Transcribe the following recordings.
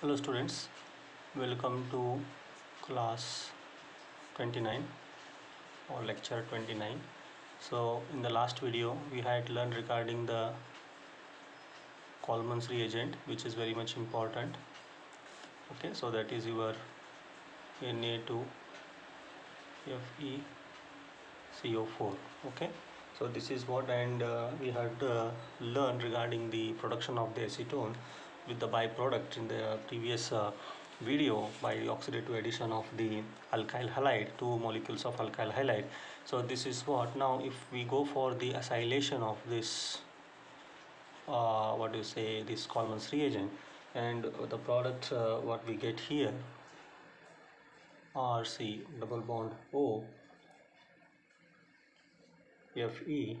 Hello students, welcome to class 29 or lecture 29. So in the last video we had learned regarding the Coleman's reagent, which is very much important. Okay, so that is your Na2FeCO4. Okay, so this is what, and we had learned regarding the production of the acetone with the byproduct in the previous video by oxidative addition of the alkyl halide, two molecules of alkyl halide. So this is what, now if we go for the acylation of this this Coleman's reagent, and the product what we get here, RC double bond O FeCO3.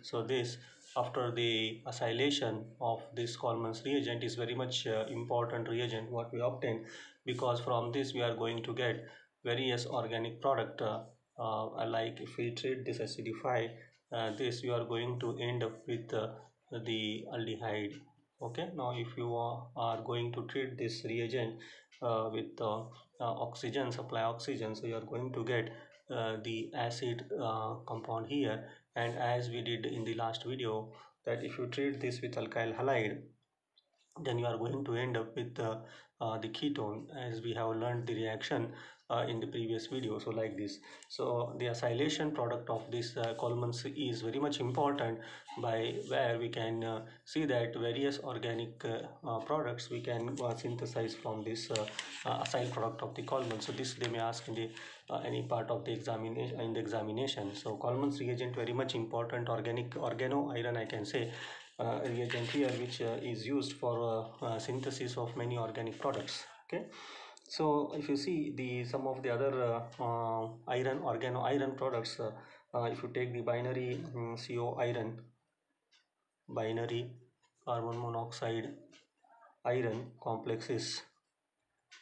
So this, after the acylation of this Coleman's reagent, is very much important reagent what we obtain, because from this we are going to get various organic product like if we treat this acidify this, you are going to end up with the aldehyde. Okay, now if you are going to treat this reagent with oxygen, supply oxygen, so you are going to get the acid compound here. And as we did in the last video, that if you treat this with alkyl halide, then you are going to end up with the ketone, as we have learned the reaction in the previous video. So like this, so the acylation product of this Coleman's is very much important, by where we can see that various organic products we can synthesize from this acyl product of the Coleman. So this they may ask in the any part of the examination. So Coleman's reagent, very much important organic organo iron, I can say, reagent here, which is used for synthesis of many organic products. Okay, so if you see the some of the other iron organo iron products, if you take the binary CO iron, binary carbon monoxide iron complexes.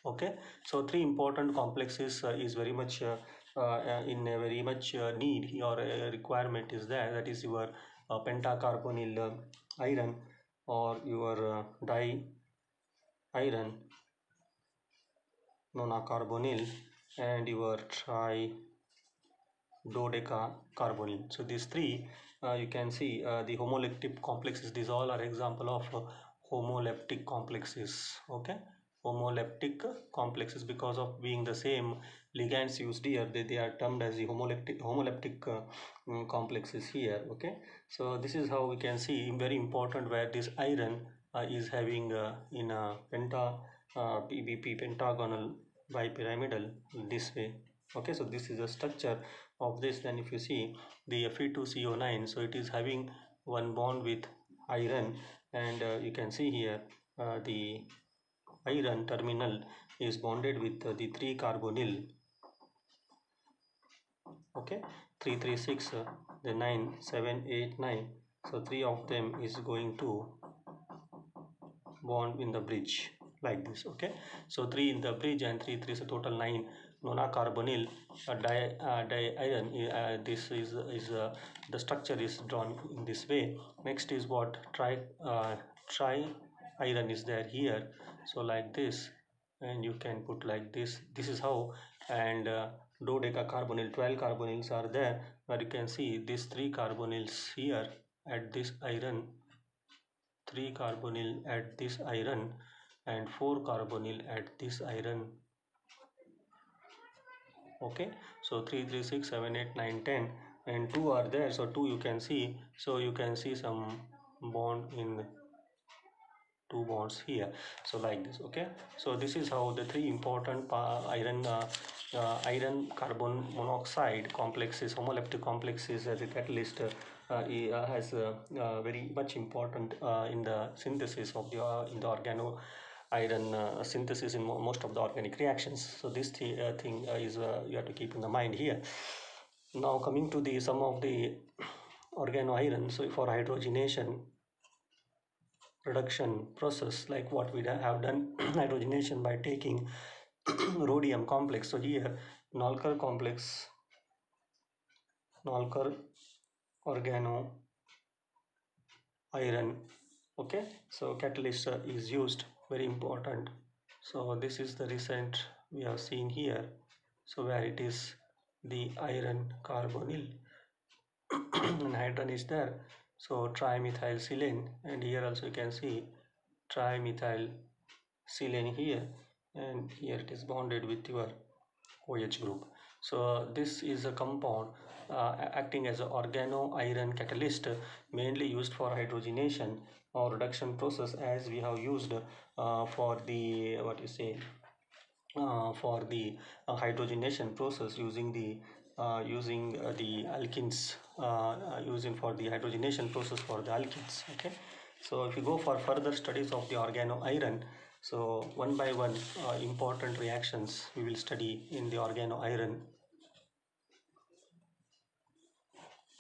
Okay, so three important complexes is very much in a very much need or requirement is there. That is your pentacarbonyl iron, or your di iron nonacarbonyl, and your tri dodecacarbonyl. So these three you can see the homoleptic complexes. These all are example of homoleptic complexes. Okay, homoleptic complexes, because of being the same ligands used here, they are termed as the homoleptic complexes here. Okay, so this is how we can see, very important, where this iron is having in a PBP, pentagonal bipyramidal, this way. Okay, so this is the structure of this. Then if you see the Fe2CO9, so it is having one bond with iron, and you can see here the iron terminal is bonded with the 3-carbonyl. Okay, 336 the 9 7 8 9, so three of them is going to bond in the bridge like this. Okay, so 3 in the bridge and 3 so total 9 nonacarbonyl iron. This is the structure is drawn in this way. Next is what, tri iron is there here, so like this, and you can put like this. This is how. And dodecacarbonyl, 12 carbonyls are there, where you can see these 3 carbonyls here at this iron, 3 carbonyl at this iron, and 4 carbonyl at this iron. Okay, so 3 3 6 7 8 9 10, and 2 are there, so 2 you can see. So you can see some bond in 2 bonds here, so like this. Okay, so this is how the 3 important iron carbon monoxide complexes, homoleptic complexes, as a catalyst has very much important in the synthesis of the in the organo iron synthesis in most of the organic reactions. So this thing is you have to keep in the mind here. Now coming to the some of the organo iron, so for hydrogenation reduction process, like what we have done hydrogenation by taking rhodium complex. So here Nolker complex, Nolker organo iron Okay, so catalyst is used, very important. So this is the recent we have seen here. So where it is the iron carbonyl and hydrogen is there. So trimethylsilane, and here also you can see trimethylsilane here, and here it is bonded with your OH group. So this is a compound acting as an organo-iron catalyst, mainly used for hydrogenation or reduction process, as we have used for the what you say for the hydrogenation process using the alkenes, using for the hydrogenation process for the alkenes. Okay, so if you go for further studies of the organo-iron, so one by one important reactions we will study in the organo-iron.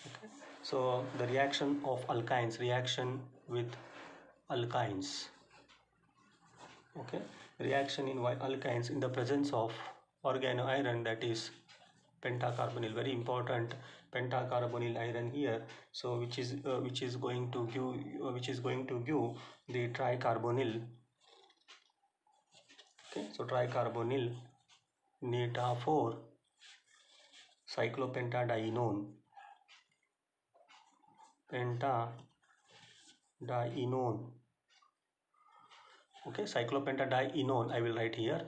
Okay, so the reaction of alkynes, reaction with alkynes. Okay, reaction in alkynes in the presence of organoiron, that is pentacarbonyl, very important pentacarbonyl iron here. So which is going to give the tricarbonyl. Okay, so tricarbonyl neta 4 cyclopentadienone, pentadienone. Okay, cyclopentadienone I will write here,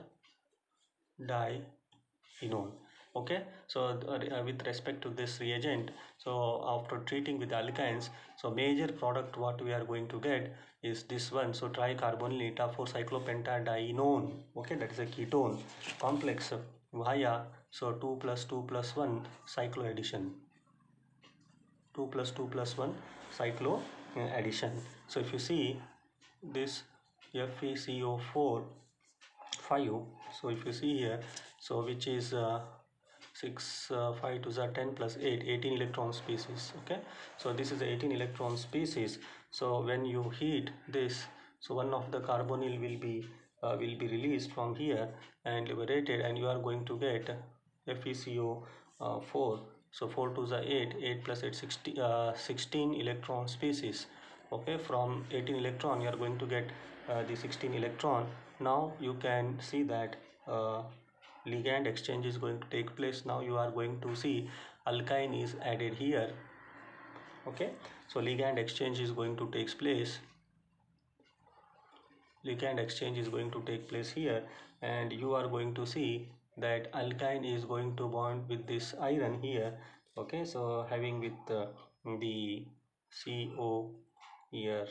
dienone. Okay, so with respect to this reagent, so after treating with alkynes, so major product what we are going to get is this one, so tricarbonyl eta 4 cyclopentadienone. Okay, that is a ketone complex via so 2 plus 2 plus 1 cycloaddition, 2 plus 2 plus 1 cyclo addition. So if you see this FeCO4 5, so if you see here, so which is 6 5 to the 10 plus 8, 18 electron species. Okay, so this is 18 electron species. So when you heat this, so one of the carbonyl will be released from here and liberated, and you are going to get FeCO4. So 4 to the 8, 8 plus 8, 16 electron species. Okay, from 18 electron you are going to get the 16 electron. Now you can see that ligand exchange is going to take place. Now you are going to see alkyne is added here. Okay, so ligand exchange is going to take place, here, and you are going to see that alkyne is going to bond with this iron here. Okay, so having with the CO here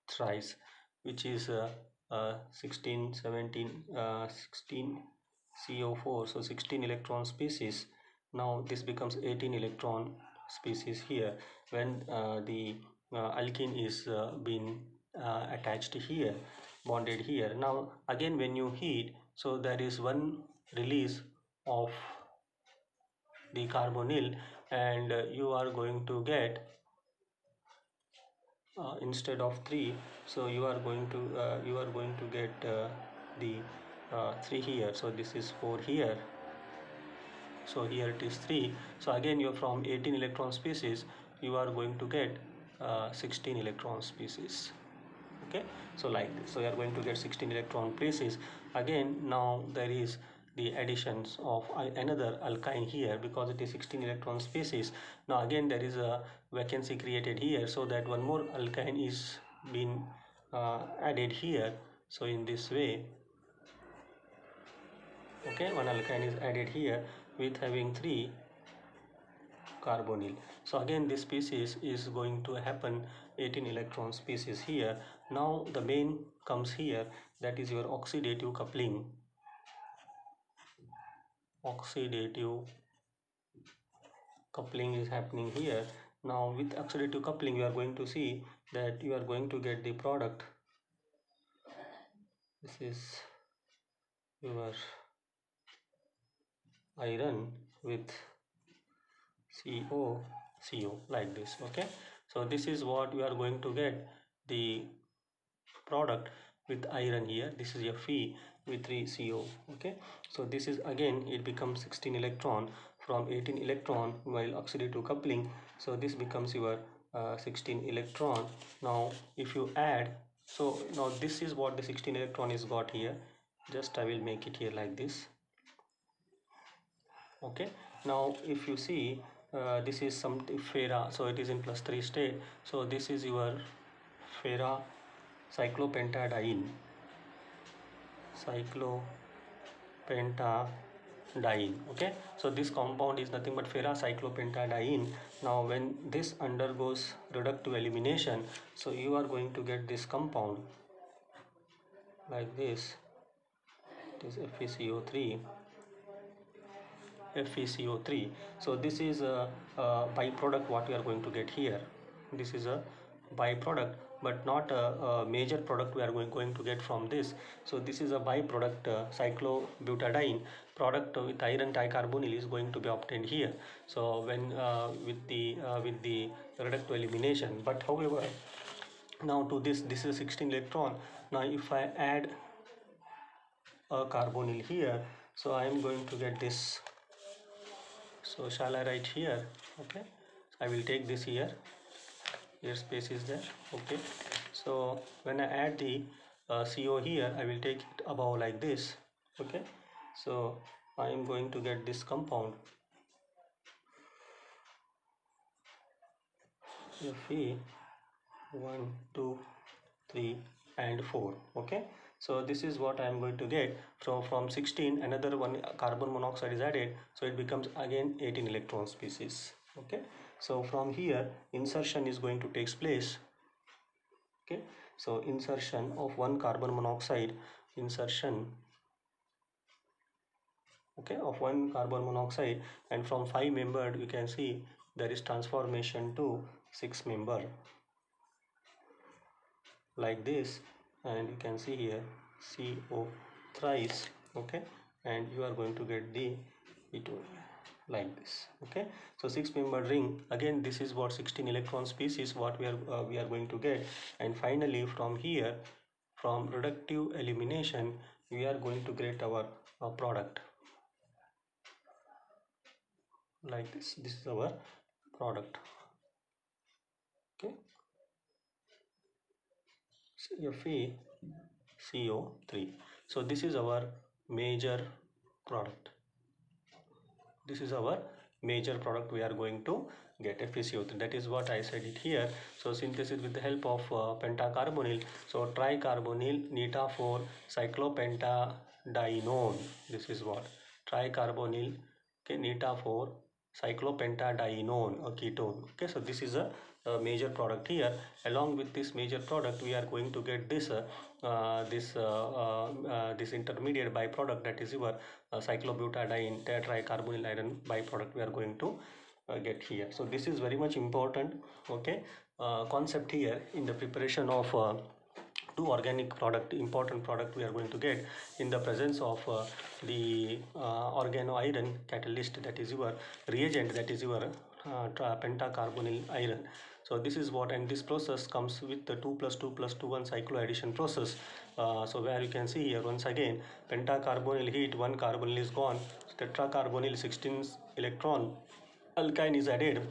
thrice, which is 16 17 16 CO4, so 16 electron species. Now this becomes 18 electron species here when the alkene is been attached here, bonded here. Now again when you heat, so there is one release of the carbonyl, and you are going to get instead of 3, so you are going to get the 3 here. So this is 4 here, so here it is 3. So again you are from 18 electron species you are going to get 16 electron species. Okay, so like this, so you are going to get 16 electron places. Again now there is the additions of another alkyne here, because it is 16 electron species. Now again there is a vacancy created here, so that one more alkyne is been added here. So in this way, okay, one alkyne is added here with having 3 carbonyl. So again this species is going to happen 18 electron species here. Now the main comes here, that is your oxidative coupling. Oxidative coupling is happening here. Now with oxidative coupling you are going to see that you are going to get the product. This is your iron with CO, like this. Okay, so this is what we are going to get the product with iron here. This is Fe with 3 CO. Okay, so this is again it becomes 16 electron from 18 electron while oxidative coupling. So this becomes your 16 electron. Now if you add, so now this is what the 16 electron is got here. Just I will make it here like this. Okay, now if you see, this is some ferra, so it is in +3 state. So this is your ferra cyclopentadiene, cyclopentadiene. Okay, so this compound is nothing but ferra cyclopentadiene. Now when this undergoes reductive elimination, so you are going to get this compound like this. It is FeCO3. FeCO3. So this is a byproduct what we are going to get here. This is a byproduct, but not a major product we are going to get from this. So this is a byproduct, cyclobutadiene product with iron tricarbonyl is going to be obtained here. So when with the reductive elimination, but however, now to this is 16 electron. Now if I add a carbonyl here, so I am going to get this. So shall I write here? Okay, I will take this here space is there. Okay, so when I add the CO here, I will take it above like this. Okay, so I am going to get this compound Fe 1 2 3 and 4. Okay, so this is what I am going to get. From 16 another one carbon monoxide is added, so it becomes again 18 electron species. Okay, so from here insertion is going to take place. Okay, so insertion of one carbon monoxide, insertion, okay, of one carbon monoxide, and from 5 membered you can see there is transformation to 6 member like this, and you can see here CO thrice. Okay, and you are going to get the ketone like this. Okay, so 6 membered ring, again this is what 16 electron species what we are going to get. And finally from here, from reductive elimination, we are going to get our product like this. This is our product. Okay, FeCO3. So this is our major product. This is our major product we are going to get, FeCO3. That is what I said it here. So synthesis with the help of pentacarbonyl. So tricarbonyl neta-4 cyclopentadienone. This is what tricarbonyl, okay, neta-4 cyclopentadienone, a ketone. Okay, so this is a major product here. Along with this major product, we are going to get this this intermediate byproduct, that is your cyclobutadiene tricarbonyl iron byproduct we are going to get here. So this is very much important, okay, concept here in the preparation of two organic product, important product we are going to get in the presence of the organoiron catalyst, that is your reagent, that is your pentacarbonyl iron. So this is what, and this process comes with the 2 + 2 + 2 1 cycloaddition process. So where you can see here once again pentacarbonyl heat, one carbonyl is gone, tetracarbonyl 16 electron alkyne is added,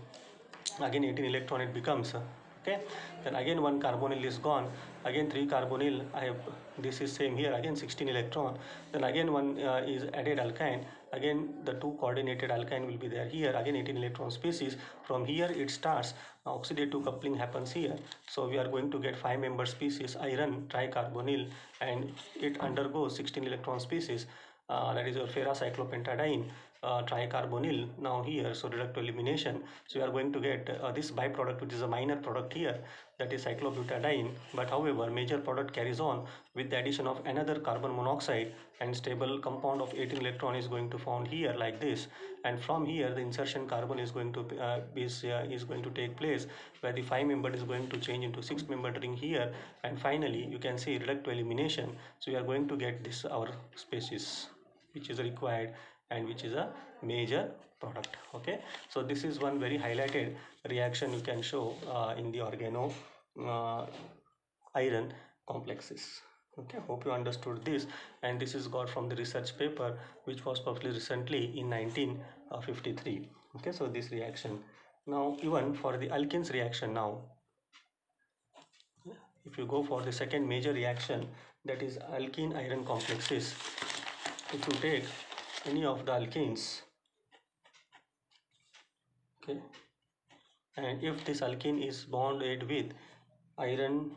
again 18 electron it becomes. Okay, then again one carbonyl is gone, again 3 carbonyl I have, this is same here, again 16 electron, then again one is added alkyne, again the two coordinated alkyne will be there here, again 18 electron species. From here it starts oxidative coupling happens here, so we are going to get 5 member species iron tricarbonyl, and it undergoes 16 electron species, that is your ferrocyclopentadiene tricarbonyl now here. So reductive elimination, so we are going to get this byproduct, which is a minor product here, that is cyclobutadiene. But however major product carries on with the addition of another carbon monoxide, and stable compound of 18 electron is going to found here like this. And from here the insertion carbon is going to is going to take place, where the 5 membered is going to change into 6 membered ring here. And finally you can see reductive elimination, so we are going to get this our species which is required and which is a major product. Okay, so this is one very highlighted reaction you can show in the organo iron complexes. Okay, hope you understood this, and this is got from the research paper which was published recently in 1953. Okay, so this reaction Now even for the alkenes reaction, now if you go for the second major reaction, that is alkene iron complexes. If you take any of the alkenes, okay, and if this alkene is bonded with iron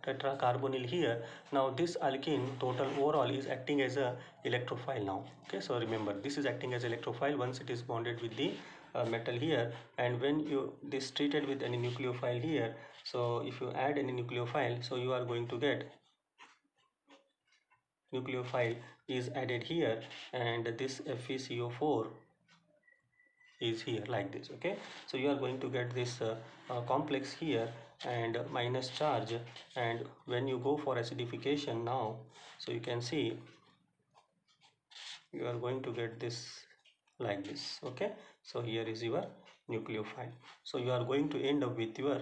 tetracarbonyl here, now this alkene total overall is acting as a electrophile now. Okay, so remember this is acting as electrophile once it is bonded with the metal here, and when you this treated with any nucleophile here, so if you add any nucleophile, so you are going to get nucleophile is added here, and this FeCO4 is here like this. Okay, so you are going to get this complex here and minus charge, and when you go for acidification now, so you can see you are going to get this like this. Okay, so here is your nucleophile, so you are going to end up with your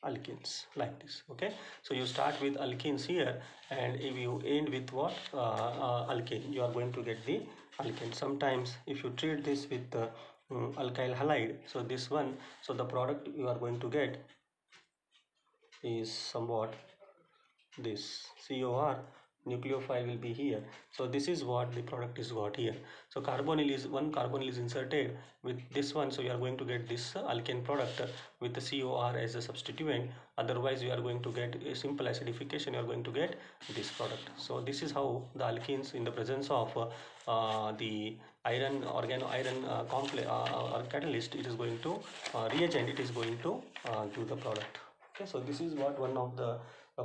alkenes like this. Okay, so you start with alkenes here, and if you end with what alkane, you are going to get the alkane. Sometimes if you treat this with the alkyl halide, so this one, so the product you are going to get is somewhat this COR, nucleophile will be here. So this is what the product is got here. So carbonyl is one carbonyl is inserted with this one, so you are going to get this alkane product with the COR as a substituent. Otherwise you are going to get a simple acidification, you are going to get this product. So this is how the alkenes in the presence of the iron organo iron complex or catalyst, it is going to reagent, it is going to give the product. Okay, so this is what one of the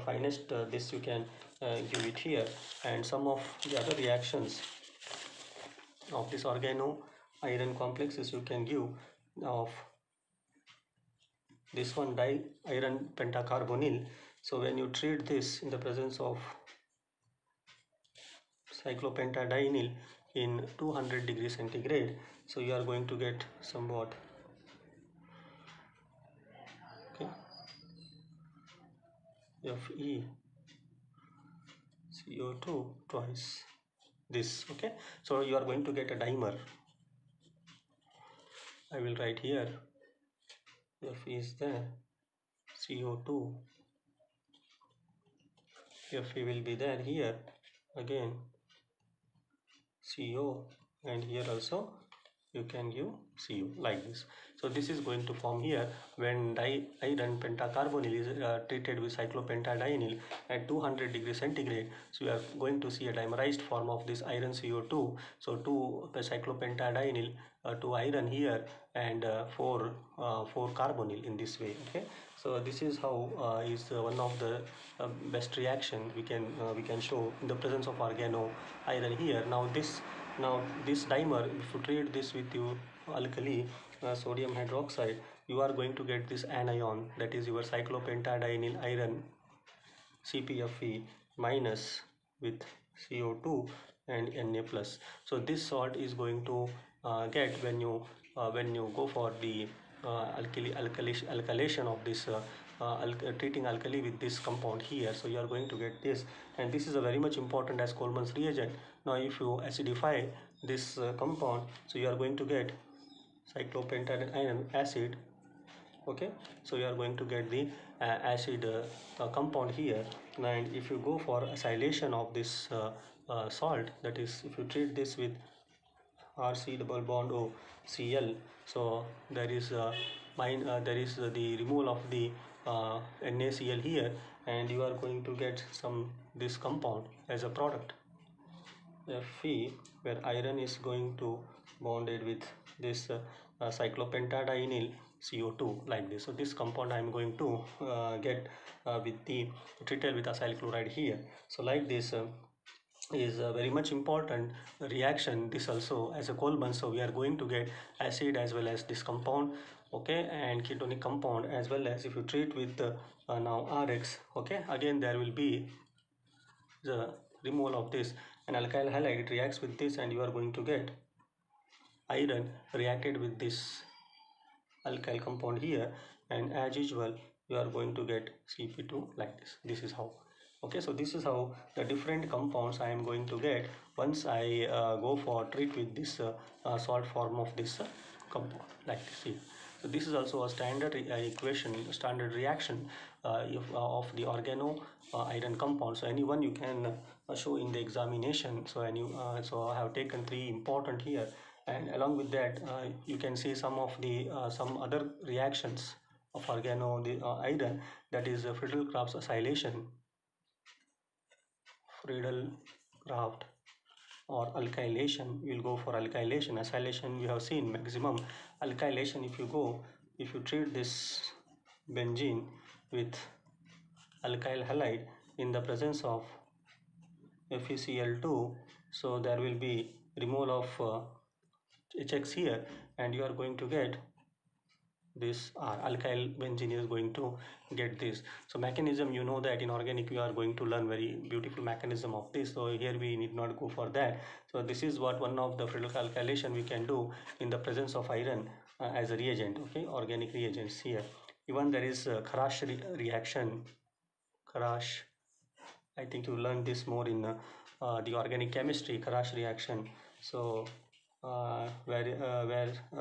finest this you can give it here, and some of the other reactions of this organo iron complexes you can give of this one di iron pentacarbonyl. So when you treat this in the presence of cyclopentadienyl in 200 degrees centigrade, so you are going to get somewhat, okay, FeCO2 twice this. Okay, so you are going to get a dimer. I will write here F is there, CO2, Fe will be there here, again CO, and here also you can give Cu like this. So this is going to form here when diiron pentacarbonyl is treated with cyclopentadienyl at 200 degrees centigrade. So we are going to see a dimerized form of this iron CO2. So 2 cyclopentadienyl, 2 iron here, and 4 carbonyl in this way. Okay, so this is how is one of the best reaction we can show in the presence of organo iron here. Now this dimer, if you treat this with your alkali sodium hydroxide, you are going to get this anion, that is your cyclopentadienyl iron CpFe minus with CO2 and Na plus. So this salt is going to get when you go for the alkylation of this treating alkali with this compound here. So you are going to get this, and this is a very much important as Coleman's reagent. Now if you acidify this compound, so you are going to get cyclopentadiene acid. Okay, so you are going to get the acid compound here. And if you go for acylation of this salt, that is if you treat this with RC double bond O Cl, so there is the removal of the NaCl here, and you are going to get some this compound as a product Fe, where iron is going to bonded with this cyclopentadienyl CO2 like this. So this compound I am going to get with the treated with acyl chloride here. So like this is a very much important reaction, this also as a Coleman. So we are going to get acid as well as this compound, okay, and ketonic compound as well as if you treat with now Rx, okay, again there will be the removal of this, and alkyl halide, it reacts with this, and you are going to get iron reacted with this alkyl compound here, and as usual you are going to get Cp2 like this. This is how. Okay, so this is how the different compounds I am going to get once I go for treat with this salt form of this compound like this here. So this is also a standard equation, standard reaction of the organo iron compound. So anyone you can show in the examination. So so I have taken three important here, and along with that you can see some of the some other reactions of organo the iron, that is Friedel-Crafts acylation, Friedel-Crafts or alkylation. We will go for alkylation. Acylation we have seen maximum. Alkylation, if you treat this benzene with alkyl halide in the presence of FeCl2, so there will be removal of HX here, and you are going to get this alkyl benzene is going to get this. So mechanism, you know that in organic we are going to learn very beautiful mechanism of this, so here we need not go for that. So this is what one of the Friedel alkylation we can do in the presence of iron as a reagent. Okay, organic reagents here. Even there is Kharash reaction. Kharash, I think you learned this more in the organic chemistry, Kharash reaction. So where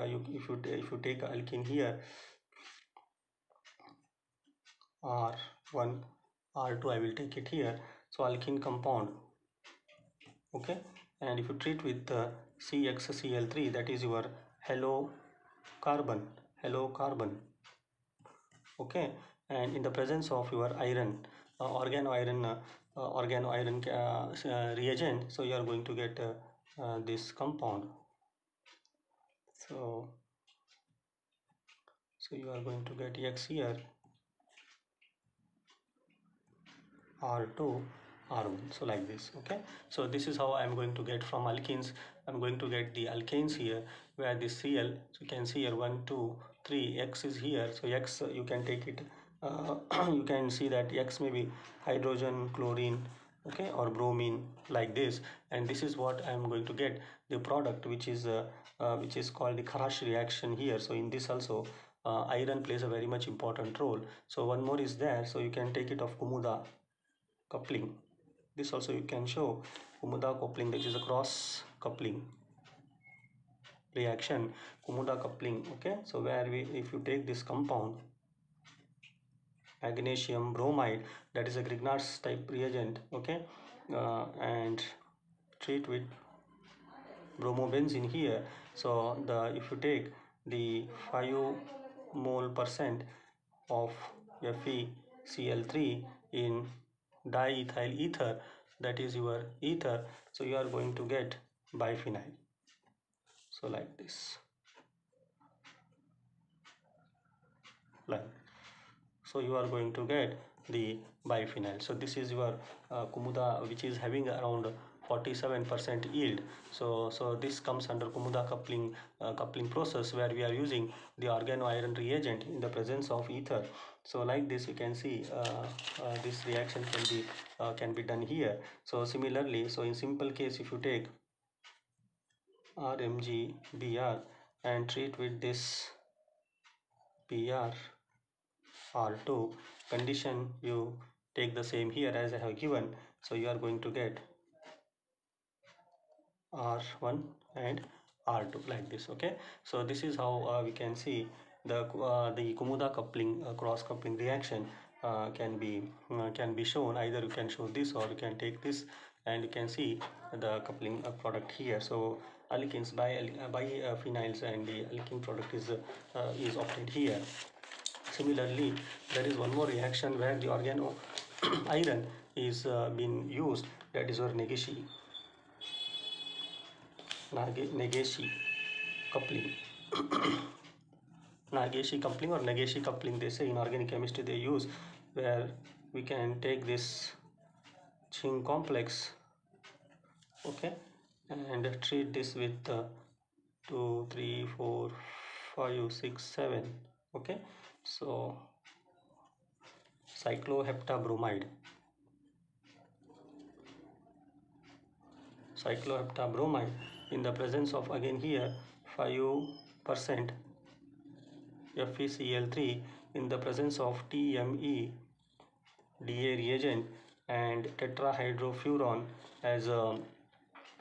you if you take alkene here, R1, R2, I will take it here. So alkene compound, okay. And if you treat with CXCl3, that is your hello carbon, okay. And in the presence of your iron, organo iron reagent, so you are going to get this compound. So you are going to get X here, R2, R1, so like this, okay. So this is how I'm going to get from alkenes. I'm going to get the alkanes here, where this Cl, so you can see here 1 2 3, X is here. So X you can take it you can see that X may be hydrogen, chlorine, okay, or bromine, like this. And this is what I'm going to get the product, which is called the Kharash reaction here. So in this also iron plays a very much important role. So one more is there, so you can take it of Kumuda coupling. This also you can show Kumuda coupling, which is a cross coupling reaction, Kumuda coupling, okay. So where if you take this compound magnesium bromide, that is a Grignard's type reagent, okay, and treat with bromobenzene here. So if you take the 5 mole percent of FeCl3 in diethyl ether, that is your ether, so you are going to get biphenyl. So like this, like, so you are going to get the biphenyl. So this is your Kumuda, which is having around 47% yield. So this comes under Kumuda coupling process, where we are using the organo iron reagent in the presence of ether. So like this you can see this reaction can be done here. So similarly, so in simple case, if you take RMgBr and treat with this Br R2 condition, you take the same here as I have given. So you are going to get R1 and R2, like this, okay. So this is how we can see the Kumuda coupling cross coupling reaction can be shown. Either you can show this, or you can take this and you can see the coupling product here. So alkenes by phenyls, and the alkene product is obtained here. Similarly, there is one more reaction where the organo iron is being used, that is your Negeshi coupling. Nageshi coupling or Nageshi coupling, they say in organic chemistry they use, where we can take this zinc complex, okay, and treat this with 2 3 4 5 6 7, okay. So cycloheptabromide in the presence of, again here, 5% FeCl3 in the presence of TME DA reagent and tetrahydrofuran as a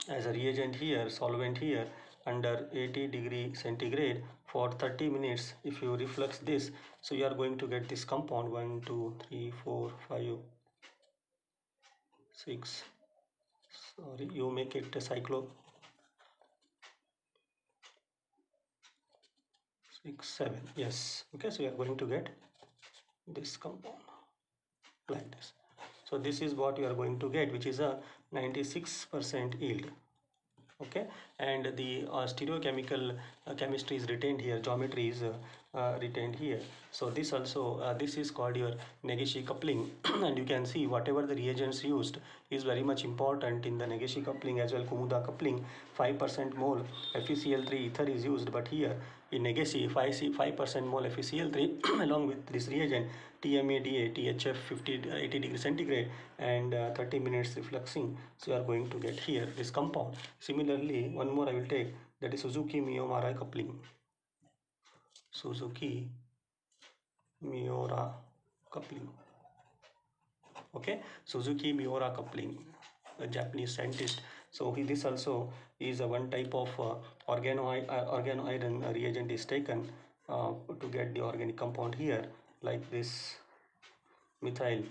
reagent here, solvent here, under 80 degree centigrade for 30 minutes, if you reflux this, so you are going to get this compound 1 2 3 4 5 6, sorry, you make it a cyclo 6 7, yes. Okay, so you are going to get this compound like this. So this is what you are going to get, which is a 96% yield. Okay, and the stereochemical chemistry is retained here, geometry is retained here. So this also this is called your Negishi coupling and you can see whatever the reagents used is very much important in the Negishi coupling as well. Kumuda coupling, 5% mole FeCl3 ether is used, but here in Negishi 5% mole FeCl3 along with this reagent TMADA THF 80 degrees centigrade and 30 minutes refluxing. So you are going to get here this compound. Similarly, one more I will take, that is Suzuki Miura coupling. Suzuki Miura coupling. Okay, Suzuki Miura coupling, a Japanese scientist. So this also is a one type of organoiron reagent is taken to get the organic compound here, like this methyl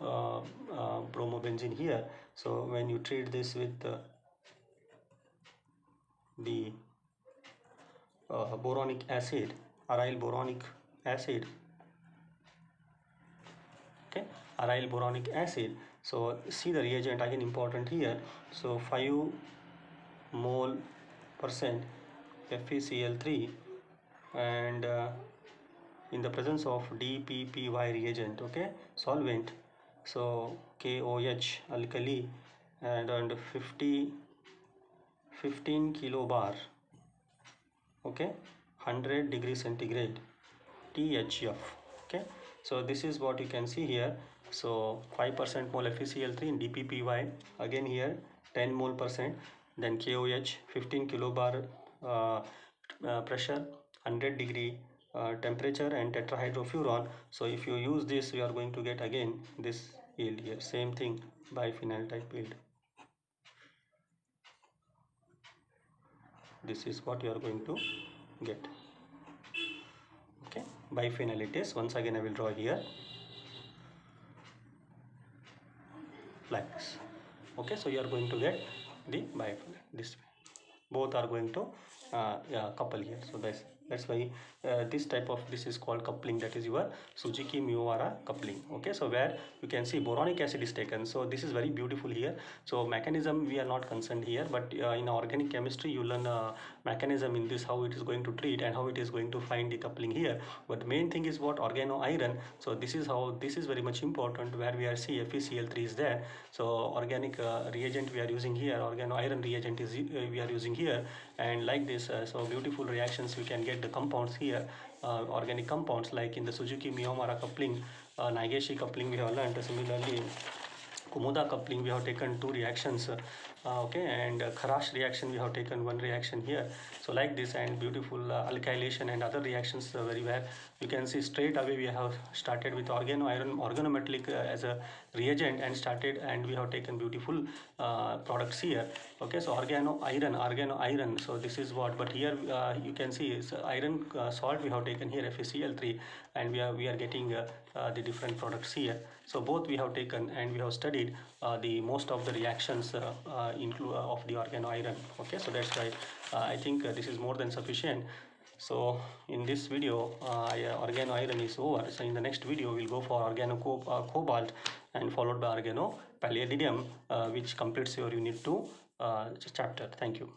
bromobenzene here. So when you treat this with the boronic acid, aryl boronic acid, okay, aryl boronic acid. So see the reagent again important here. So 5 mole percent FeCl3 and in the presence of DPPY reagent, okay, solvent, so KOH alkali and 15 kilobar, okay, 100 degrees centigrade THF. Okay, so this is what you can see here. So 5% mole FeCl3 in DPPY, again here 10 mole percent, then KOH 15 kilobar pressure, 100 degree temperature and tetrahydrofuran. So if you use this, you are going to get again this yield here, same thing, biphenyl type yield. This is what you are going to get. Okay, biphenyl it is. Once again I will draw here like this. Okay, so you are going to get the biphenyl this way. Both are going to couple here. So that's why this type of, this is called coupling, that is your Suzuki Miura coupling. Okay, so where you can see boronic acid is taken. So this is very beautiful here. So mechanism we are not concerned here, but in organic chemistry you learn mechanism in this, how it is going to treat and how it is going to find the coupling here. But the main thing is what organoiron. So this is how, this is very much important, where we are see FeCl3 is there. So organic reagent we are using here, organoiron reagent is we are using here, and like this so beautiful reactions we can get the compounds here, organic compounds, like in the Suzuki Miura coupling, Negishi coupling we have learned. Similarly Kumuda coupling we have taken 2 reactions, okay, and Kharash reaction we have taken 1 reaction here. So like this, and beautiful alkylation and other reactions very well. You can see straight away we have started with organoiron, organometallic as a reagent, and we have taken beautiful products here. Okay, so organoiron, so this is what, but here you can see is iron salt we have taken here, FeCl3, and we are getting the different products here. So both we have taken and we have studied the most of the reactions of the organoiron. Okay, so that's why I think this is more than sufficient. So in this video organoiron is over. So in the next video we'll go for organocobalt and followed by organopalladium, which completes your unit 2 chapter. Thank you.